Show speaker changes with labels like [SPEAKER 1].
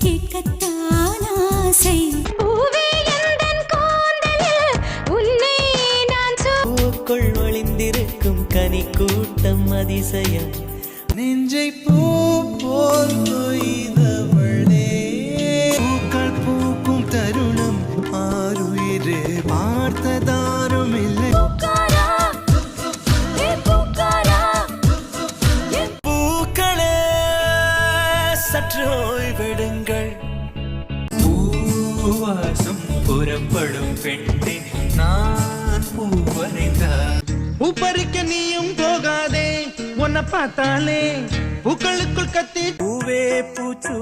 [SPEAKER 1] கேட்கத்தான் ஆசை. பூவே எந்தன் கூந்தலில் உன்னை நான்
[SPEAKER 2] பூக்குள் ஒளிந்திருக்கும் கனி கூட்டம் அதிசயம்.
[SPEAKER 3] நெஞ்சை பூ போல் கொய்தவளே, பூக்கள் பூக்கும் தருணம் ஆறுயிரே பார்த்ததாரும் இல்லை.
[SPEAKER 2] பூக்களே சற்று ஓய்வெடுங்கள்.
[SPEAKER 3] பூவாசம் புறப்படும் பெண்ணே நான் பூவரைந்தார். பூப்பறிக்க நீயும் போகாதே, உன்னை பார்த்தாலே பூக்களுக்குள் கத்தி.
[SPEAKER 2] பூவே பூச்சூ